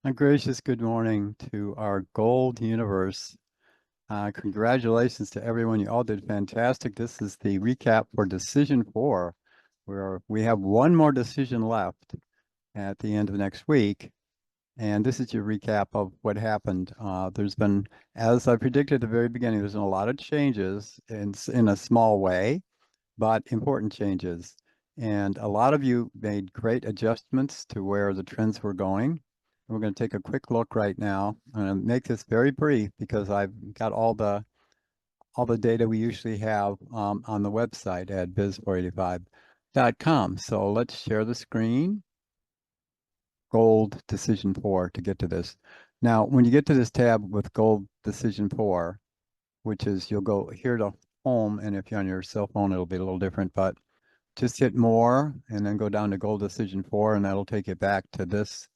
A gracious good morning to our gold universe. Congratulations to everyone. You all did fantastic. This is the recap for decision four, where we have one more decision left at the end of next week. And this is your recap of what happened. There's been, as I predicted at the very beginning, there's been a lot of changes in a small way, but important changes. And a lot of you made great adjustments to where the trends were going. We're going to take a quick look right now. I'm going to make this very brief because I've got all the data we usually have on the website at biz485.com. So let's share the screen. Gold Decision 4 to get to this. Now, when you get to this tab with Gold Decision 4, which is you'll go here to Home, and if you're on your cell phone, it'll be a little different, but just hit More and then go down to Gold Decision 4, and that'll take you back to this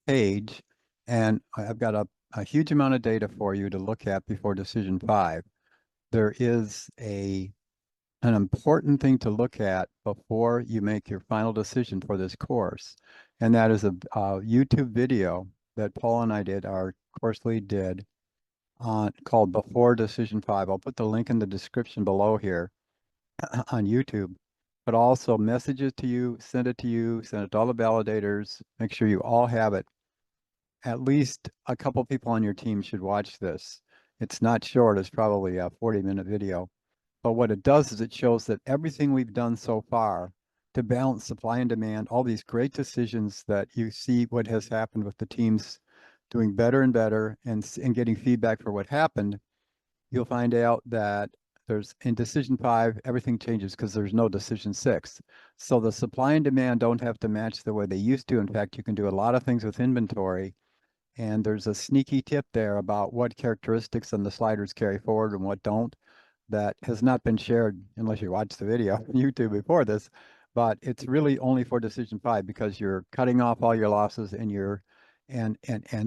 page. And I've got a huge amount of data for you to look at before Decision 5. There is an important thing to look at before you make your final decision for this course, and that is a YouTube video that Paul and I did, our course lead did, called Before Decision 5. I'll put the link in the description below here on YouTube, but also message it to you, send it to all the validators, make sure you all have it. At least a couple people on your team should watch this. It's not short, it's probably a 40-minute video. But what it does is it shows that everything we've done so far to balance supply and demand, all these great decisions that you see what has happened with the teams doing better and better and getting feedback for what happened, you'll find out that there's in decision 5, everything changes because there's no decision 6. So the supply and demand don't have to match the way they used to. In fact, you can do a lot of things with inventory. And there's a sneaky tip there about what characteristics on the sliders carry forward and what don't that has not been shared unless you watched the video on YouTube before this, but it's really only for decision 5 because you're cutting off all your losses and and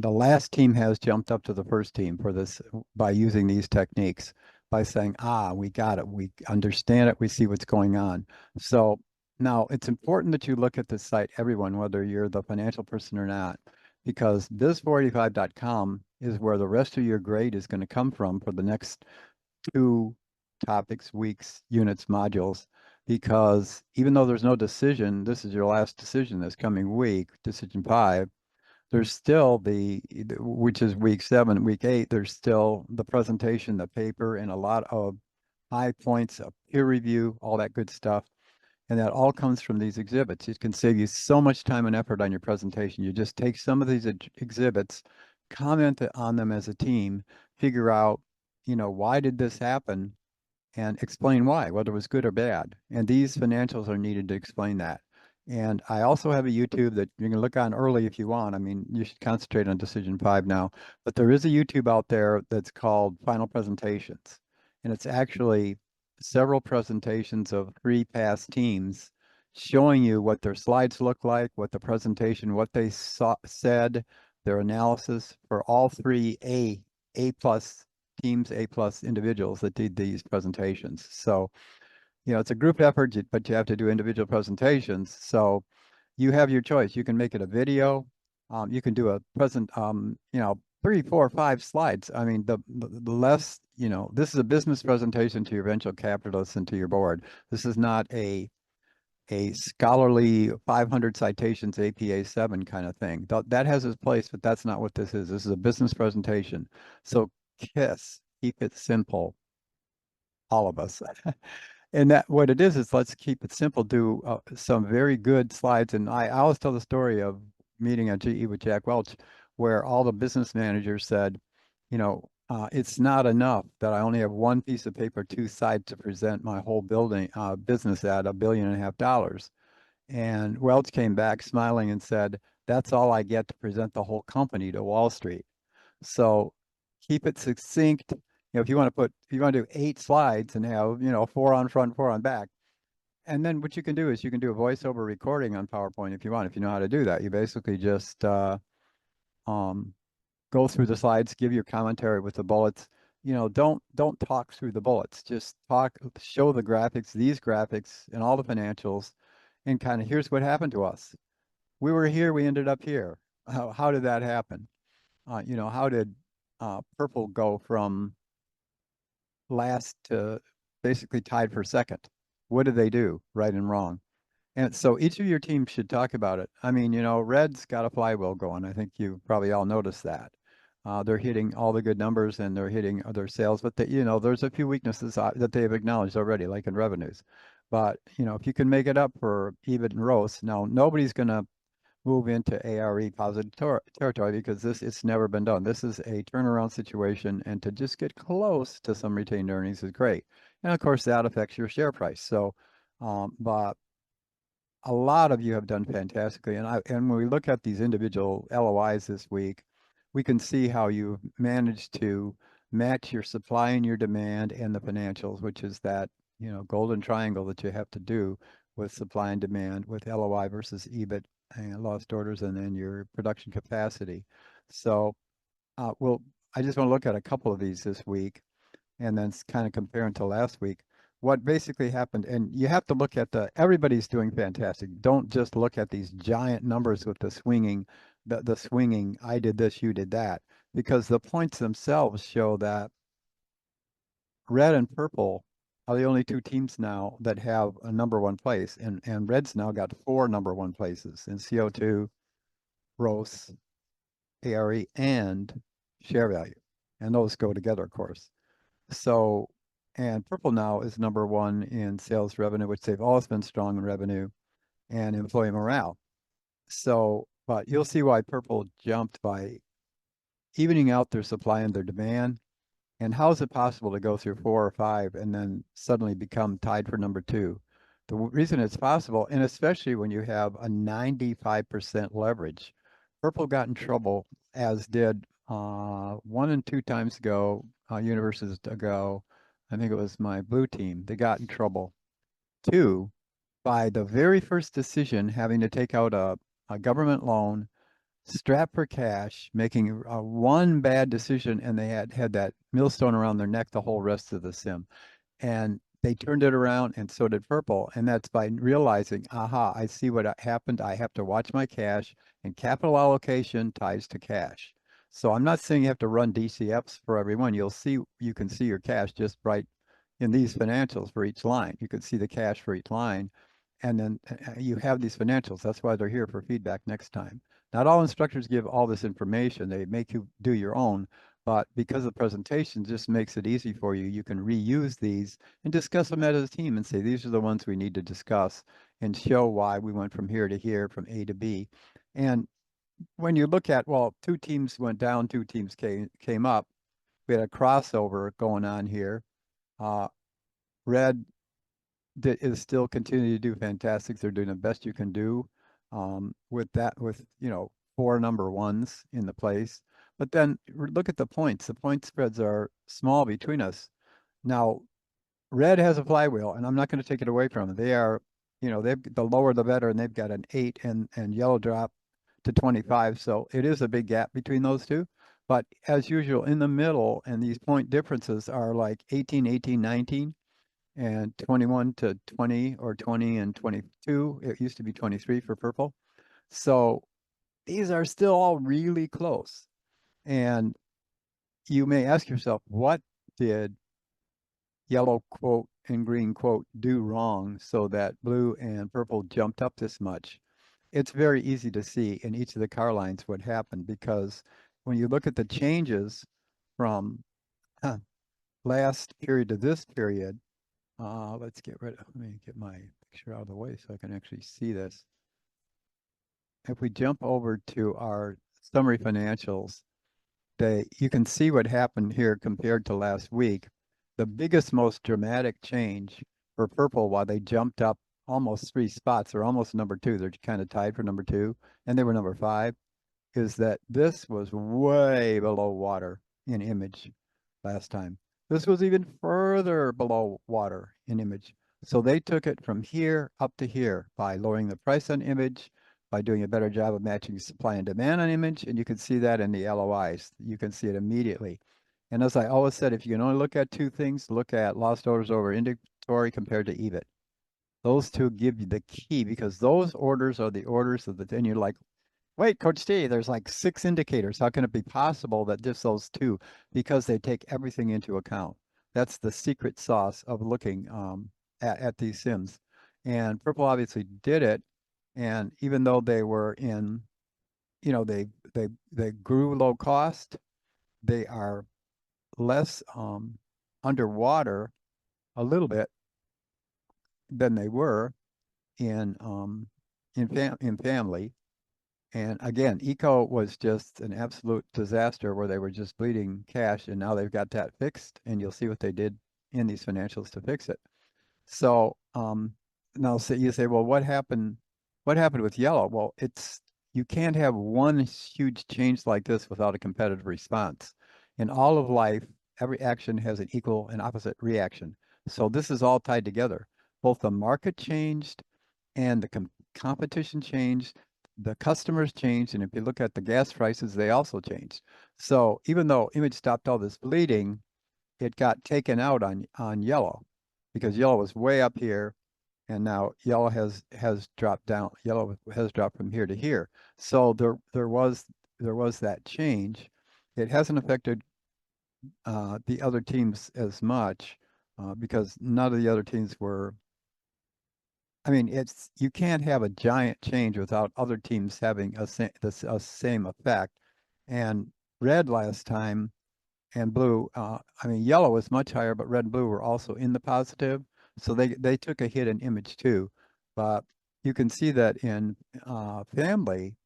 the last team has jumped up to the first team for this by using these techniques, by saying, we got it, we understand it, we see what's going on. So now it's important that you look at this site, everyone, whether you're the financial person or not, because biz485.com is where the rest of your grade is going to come from for the next 2 topics, weeks, units, modules, because even though there's no decision, this is your last decision this coming week, decision 5, there's still which is week 7, week 8, there's still the presentation, the paper, and a lot of high points of peer review, all that good stuff. And that all comes from these exhibits. It can save you so much time and effort on your presentation. You just take some of these exhibits, comment on them as a team, figure out, why did this happen? And explain why, whether it was good or bad. And these financials are needed to explain that. And I also have a YouTube that you can look on early if you want. I mean, you should concentrate on decision 5 now, but there is a YouTube out there that's called Final Presentations. And it's actually several presentations of 3 past teams showing you what their slides look like, what the presentation, what they said, their analysis for all 3 A plus teams, A plus individuals that did these presentations. So, it's a group effort, but you have to do individual presentations. So you have your choice. You can make it a video. You can do a 3, 4, 5 slides. I mean, the less, this is a business presentation to your venture capitalists and to your board. This is not a scholarly 500 citations APA 7 kind of thing. That has its place, but that's not what this is. This is a business presentation. So keep it simple, all of us. And that what it is let's keep it simple, do some very good slides. And I always tell the story of meeting at GE with Jack Welch, where all the business managers said, it's not enough that I only have one piece of paper, 2 sides to present my whole business at $1.5 billion. And Welch came back smiling and said, that's all I get to present the whole company to Wall Street. So keep it succinct. If you want to do 8 slides and have, 4 on front, 4 on back. And then what you can do is you can do a voiceover recording on PowerPoint if you want, if you know how to do that. You basically just go through the slides, give your commentary with the bullets. Don't talk through the bullets. Just show the graphics, these graphics, and all the financials, and kind of here's what happened to us. We were here, we ended up here. how did that happen? How did purple go from last to basically tied for second? What did they do right and wrong? And so each of your teams should talk about it. I mean, Red's got a flywheel going. I think you probably all noticed that. They're hitting all the good numbers and they're hitting their sales, but there's a few weaknesses that they've acknowledged already, like in revenues. But if you can make it up for EBIT and ROAS, now nobody's going to move into ARE positive territory because it's never been done. This is a turnaround situation, and to just get close to some retained earnings is great. And of course, that affects your share price. So, but a lot of you have done fantastically. And when we look at these individual LOIs this week, we can see how you've managed to match your supply and your demand and the financials, which is that, golden triangle that you have to do with supply and demand with LOI versus EBIT and lost orders and then your production capacity. So, I just want to look at a couple of these this week and then kind of comparing to last week. What basically happened, and you have to look at everybody's doing fantastic. Don't just look at these giant numbers with the swinging, I did this, you did that, because the points themselves show that red and purple are the only two teams now that have a number one place, and red's now got four number one places in CO2, ROS, ARE, and share value. And those go together, of course. So, and purple now is number one in sales revenue, which they've always been strong in revenue, and employee morale. So, but you'll see why purple jumped by evening out their supply and their demand. And how is it possible to go through four or five and then suddenly become tied for number two? The reason it's possible, and especially when you have a 95% leverage, purple got in trouble, as did one and two times ago, universes ago. I think it was my blue team. They got in trouble too by the very first decision having to take out a government loan, strapped for cash, making one bad decision, and they had that millstone around their neck the whole rest of the sim. And they turned it around, and so did purple. And that's by realizing, aha, I see what happened. I have to watch my cash, and capital allocation ties to cash. So I'm not saying you have to run DCFs for everyone. You can see your cash just right in these financials for each line. You can see the cash for each line, and then you have these financials. That's why they're here for feedback next time. Not all instructors give all this information. They make you do your own, but because the presentation just makes it easy for you, you can reuse these and discuss them as a team and say, these are the ones we need to discuss and show why we went from here to here, from A to B. And when you look at, well, two teams went down, two teams came up. We had a crossover going on here. Red is still continuing to do fantastic. They're doing the best you can do with that, with four number ones in the place. But then look at the points. The point spreads are small between us. Now, red has a flywheel, and I'm not going to take it away from them. They are, they've the lower the better, and they've got an 8 and yellow drop to 25. So it is a big gap between those two. But as usual, in the middle, and these point differences are like 18, 18, 19 and 21 to 20 or 20 and 22. It used to be 23 for purple. So these are still all really close. And you may ask yourself, what did yellow quote and green quote do wrong so that blue and purple jumped up this much? It's very easy to see in each of the car lines what happened, because when you look at the changes from last period to this period, let me get my picture out of the way so I can actually see this. If we jump over to our summary financials, you can see what happened here compared to last week. The biggest, most dramatic change for purple, while they jumped up almost 3 spots, or almost number two, they're kind of tied for number two, and they were number 5, is that this was way below water in image last time. This was even further below water in image. So they took it from here up to here by lowering the price on image, by doing a better job of matching supply and demand on image. And you can see that in the LOIs. You can see it immediately. And as I always said, if you can only look at two things, look at lost orders over inventory compared to EBIT. Those two give you the key, because those orders are the orders of then you're like, Wait, Coach T, there's like 6 indicators. How can it be possible that just those two? Because they take everything into account. That's the secret sauce of looking at these sims. And Purple obviously did it. And even though they were in, you know, they grew low cost, they are less underwater a little bit than they were in family. And again, Eco was just an absolute disaster where they were just bleeding cash, and now they've got that fixed, and you'll see what they did in these financials to fix it. So now you say, well, what happened? What happened with yellow? Well, it's you can't have one huge change like this without a competitive response. In all of life, every action has an equal and opposite reaction. So this is all tied together. Both the market changed and the competition changed, the customers changed, and if you look at the gas prices, they also changed. So even though Image stopped all this bleeding, it got taken out on yellow because yellow was way up here and now yellow has dropped down. Yellow has dropped from here to here. So there was that change. It hasn't affected the other teams as much because none of the other teams were. I mean, it's you can't have a giant change without other teams having a same effect. And red last time and blue, I mean, yellow was much higher, but red and blue were also in the positive. So they took a hit in image too. But you can see that in family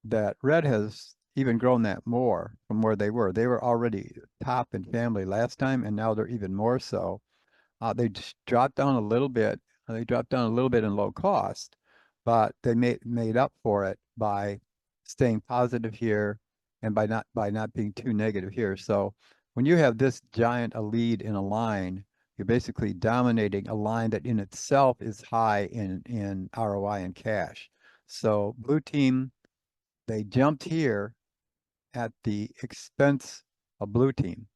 that red has even grown that more from where they were. They were already top in family last time, and now they're even more so. They just dropped down a little bit. They dropped down a little bit in low cost, but they made up for it by staying positive here and by not being too negative here. So when you have this giant a lead in a line, you're basically dominating a line that in itself is high in ROI and cash. So blue team, they jumped here at the expense of blue team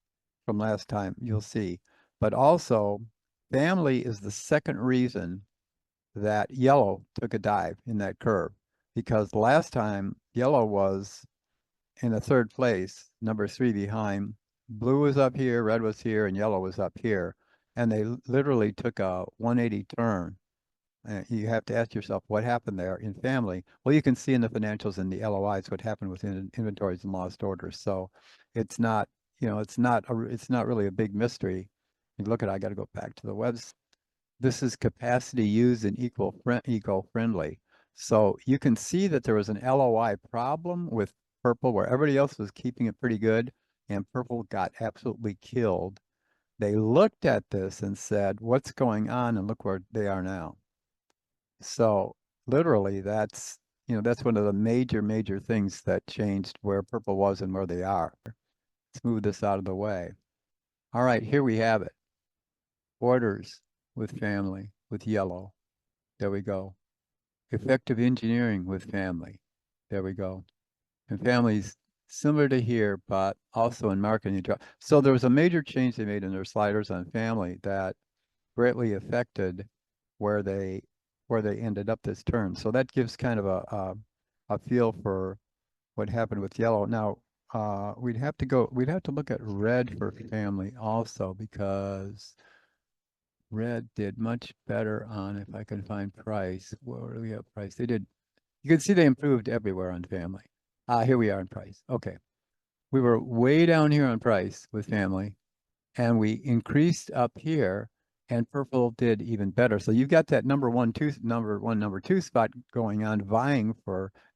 from last time, you'll see. But also, family is the second reason that yellow took a dive in that curve because last time yellow was in a third place, number 3 behind. Blue was up here, red was here, and yellow was up here. And they literally took a 180 turn. You have to ask yourself what happened there in family. Well, you can see in the financials and the LOIs what happened with inventories and lost orders. So it's not, it's not really a big mystery. You look at, I got to go back to the website. This is capacity used in eco-friendly. So you can see that there was an LOI problem with purple where everybody else was keeping it pretty good and purple got absolutely killed. They looked at this and said, what's going on? And look where they are now. So literally that's one of the major things that changed where purple was and where they are. Let's move this out of the way. All right, here we have it. Orders with family, with yellow. There we go. Effective engineering with family. There we go. And families similar to here, but also in marketing. So there was a major change they made in their sliders on family that greatly affected where they ended up this turn. So that gives kind of a feel for what happened with yellow. Now we'd have to look at red for family also because red did much better on if I can find price. Where do we have price? You can see they improved everywhere on family. Here we are in price. Okay. We were way down here on price with family and we increased up here and purple did even better. So you've got that number two spot going on,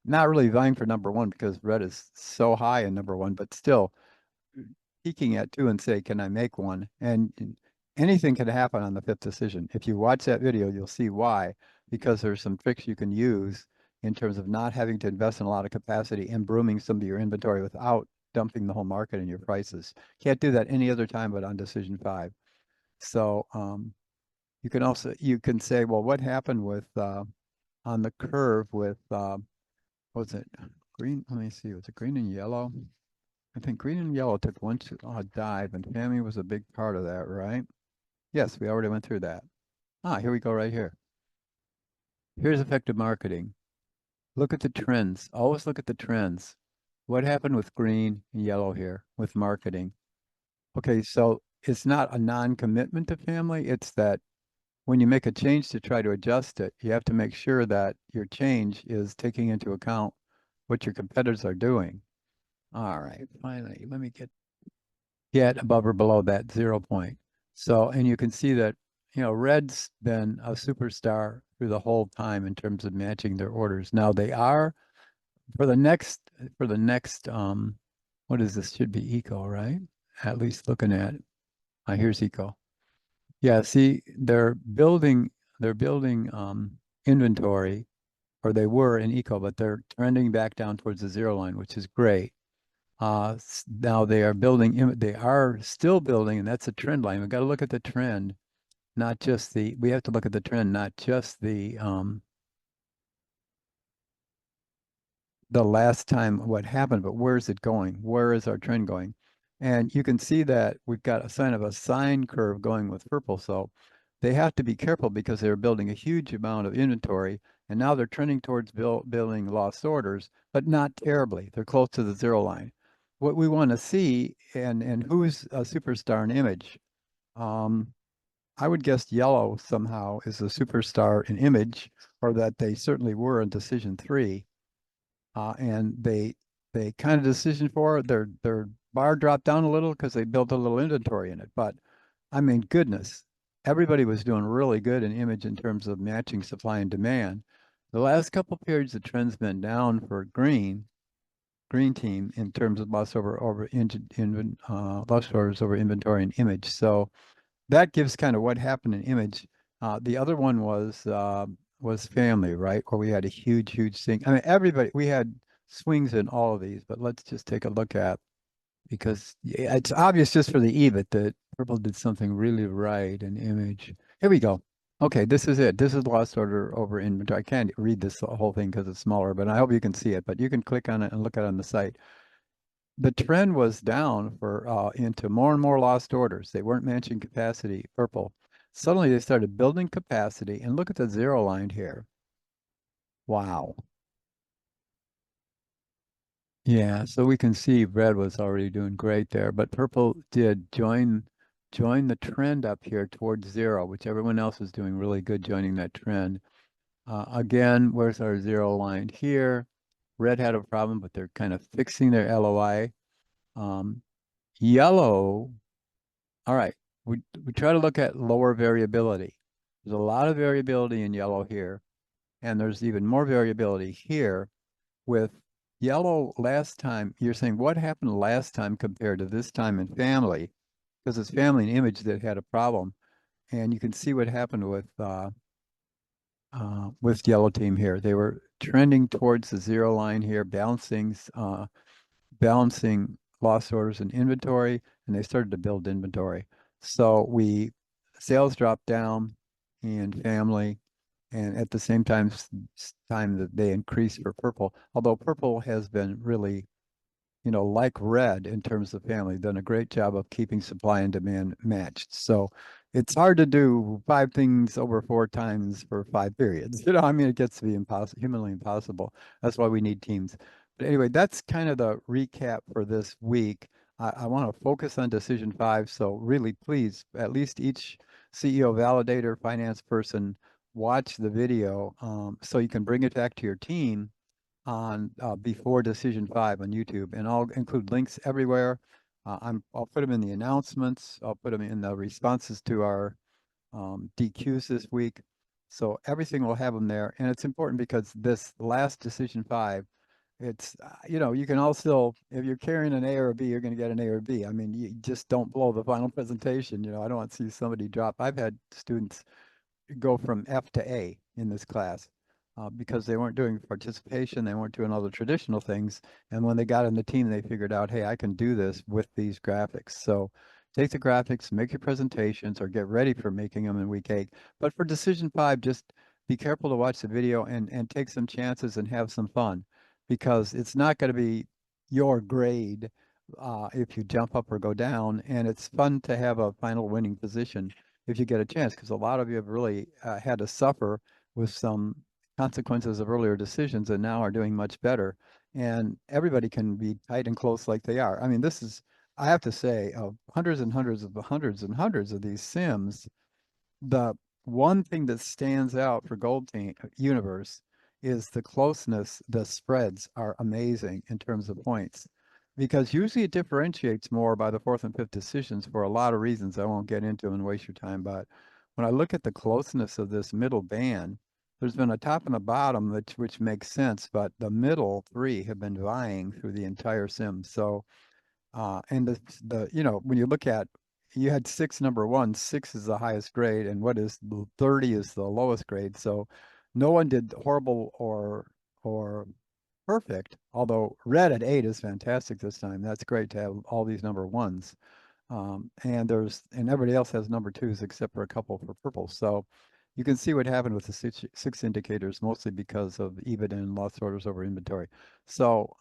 not really vying for number one because red is so high in number one, but still peeking at two and say, can I make one? And anything can happen on the fifth decision. If you watch that video, you'll see why, because there's some tricks you can use in terms of not having to invest in a lot of capacity and brooming some of your inventory without dumping the whole market in your prices. Can't do that any other time but on decision 5. So you can say, well, what happened with on the curve with what was it? Green, let me see, was it green and yellow? I think green and yellow took one dive and family was a big part of that, right? Yes, we already went through that. Here we go right here. Here's effective marketing. Look at the trends. Always look at the trends. What happened with green and yellow here with marketing? Okay, so it's not a non-commitment to family. It's that when you make a change to try to adjust it, you have to make sure that your change is taking into account what your competitors are doing. All right, finally, let me get above or below that 0 point. So, and you can see that, red's been a superstar through the whole time in terms of matching their orders. Now they are for the next what is this? Should be eco, right? At least looking at it. Here's eco. Yeah, see, they're building inventory, or they were in eco, but they're trending back down towards the zero line, which is great. Now they are still building, and that's a trend line. We've got to look at the trend, not just we have to look at the trend, not just the last time what happened, but where is it going? Where is our trend going? And you can see that we've got a sign of a sine curve going with purple. So they have to be careful because they're building a huge amount of inventory, and now they're trending towards building lost orders, but not terribly. They're close to the zero line. What we want to see, and who's a superstar in image? Um, I would guess yellow somehow is a superstar in image, or that they certainly were in decision three. And they kind of decision for their bar dropped down a little because they built a little inventory in it. But I mean, goodness, everybody was doing really good in image in terms of matching supply and demand. The last couple periods, the trend's been down for green team in terms of loss orders over inventory and image. So that gives kind of what happened in image. The other one was family, right? Where we had a huge thing. I mean, we had swings in all of these, but let's just take a look at, because it's obvious just for the EBIT that purple did something really right in image. Here we go. Okay, this is it. This is lost order over inventory. I can't read this whole thing because it's smaller, but I hope you can see it. But you can click on it and look at it on the site. The trend was down for into more and more lost orders. They weren't matching capacity, purple. Suddenly they started building capacity, and look at the zero line here. Wow. Yeah, so we can see red was already doing great there, but purple did join the trend up here towards zero, which everyone else was doing really good joining that trend. Again, where's our zero line here? Red had a problem, but they're kind of fixing their LOI. Um, Yellow, all right, we try to look at lower variability. There's a lot of variability in yellow here, and there's even more variability here with yellow last time. You're saying what happened last time compared to this time in family, because it's family and image that had a problem. And you can see what happened with yellow team here. They were trending towards the zero line here, balancing loss orders and inventory, and they started to build inventory. So sales dropped down in family, and at the same time that they increased for purple, although purple has been really, like red in terms of family, done a great job of keeping supply and demand matched. So it's hard to do five things over four times for 5 periods. I mean, it gets to be impossible, humanly impossible. That's why we need teams. But anyway, that's kind of the recap for this week. I want to focus on decision five. So really, please, at least each CEO validator, finance person, watch the video so you can bring it back to your team on before decision five on YouTube, and I'll include links everywhere. I'll put them in the announcements. I'll put them in the responses to our DQs this week. So everything will have them there, and it's important because this last decision five, it's you can also, if you're carrying an A or a B, you're going to get an A or B. I mean, you just don't blow the final presentation. I don't want to see somebody drop. I've had students go from F to A in this class because they weren't doing participation, they weren't doing all the traditional things. And when they got in the team, they figured out, hey, I can do this with these graphics. So take the graphics, make your presentations, or get ready for making them in week 8. But for decision 5, just be careful to watch the video and take some chances and have some fun, because it's not going to be your grade if you jump up or go down. And it's fun to have a final winning position if you get a chance, because a lot of you have really had to suffer with some consequences of earlier decisions and now are doing much better. And everybody can be tight and close like they are. I mean, this is, I have to say, hundreds and hundreds of these sims, the one thing that stands out for Gold Team Universe is the closeness. The spreads are amazing in terms of points because usually it differentiates more by the fourth and fifth decisions for a lot of reasons I won't get into and waste your time. But when I look at the closeness of this middle band, there's been a top and a bottom which makes sense, but the middle three have been vying through the entire sim. So and when you look at, you had six number one, six is the highest grade, and what is 30 is the lowest grade. So no one did horrible or perfect, although red at 8 is fantastic this time. That's great to have all these number ones. And everybody else has number twos except for a couple for purple. So you can see what happened with the six indicators, mostly because of EBIT and lost orders over inventory. So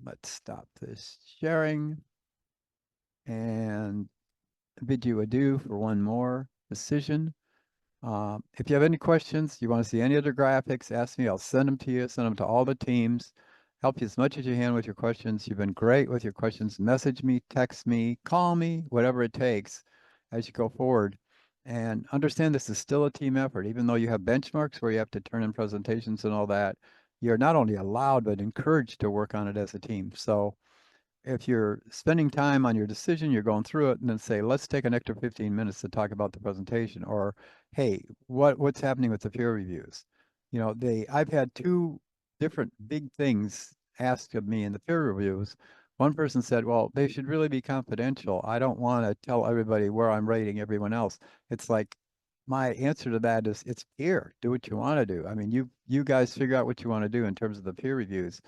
let's stop this sharing and bid you adieu for one more decision. If you have any questions, you want to see any other graphics, ask me. I'll send them to you, send them to all the teams. Help you as much as you can with your questions. You've been great with your questions. Message me, text me, call me, whatever it takes as you go forward. And understand this is still a team effort. Even though you have benchmarks where you have to turn in presentations and all that, you're not only allowed but encouraged to work on it as a team. So if you're spending time on your decision, you're going through it, and then say, let's take an extra 15 minutes to talk about the presentation, or hey, what's happening with the peer reviews? I've had two different big things asked of me in the peer reviews. One person said, well, they should really be confidential. I don't want to tell everybody where I'm rating everyone else. It's like, my answer to that is, it's peer. Do what you want to do. I mean, you guys figure out what you want to do in terms of the peer reviews.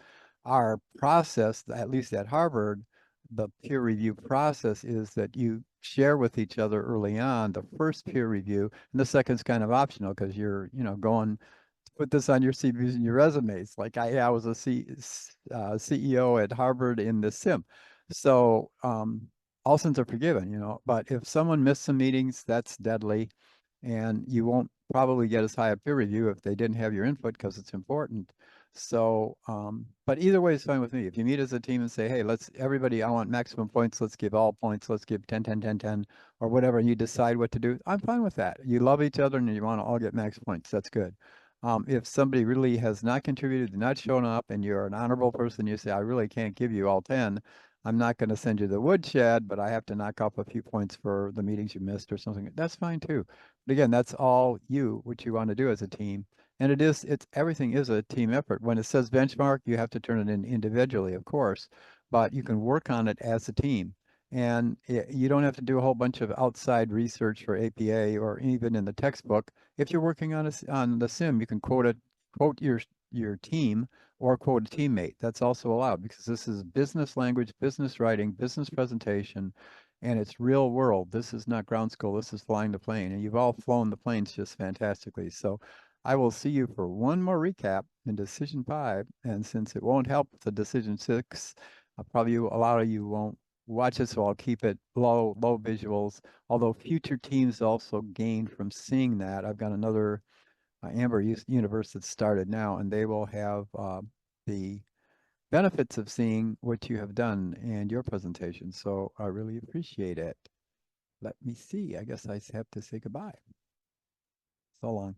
Our process, at least at Harvard, the peer review process is that you share with each other early on the first peer review, and the second's kind of optional because you're, going to put this on your CVs and your resumes. Like I was a CEO at Harvard in the sim. So all sins are forgiven, but if someone missed some meetings, that's deadly. And you won't probably get as high a peer review if they didn't have your input because it's important. So, but either way is fine with me. If you meet as a team and say, hey, everybody, I want maximum points, let's give all points, let's give 10, 10, 10, 10, or whatever, and you decide what to do, I'm fine with that. You love each other and you want to all get max points, that's good. If somebody really has not contributed, not shown up, and you're an honorable person, you say, I really can't give you all 10. I'm not going to send you the woodshed, but I have to knock off a few points for the meetings you missed or something. That's fine too. But again, that's all what you want to do as a team. And everything is a team effort. When it says benchmark, you have to turn it in individually, of course, but you can work on it as a team. And you don't have to do a whole bunch of outside research for APA or even in the textbook. If you're working on the sim, you can quote your team or quote a teammate. That's also allowed because this is business language, business writing, business presentation, and it's real world. This is not ground school. This is flying the plane, and you've all flown the planes just fantastically. So I will see you for one more recap in decision 5. And since it won't help with the decision 6, probably a lot of you won't watch it, so I'll keep it low visuals. Although future teams also gain from seeing that. I've got another Amber universe that started now, and they will have the benefits of seeing what you have done and your presentation. So I really appreciate it. Let me see. I guess I have to say goodbye. So long.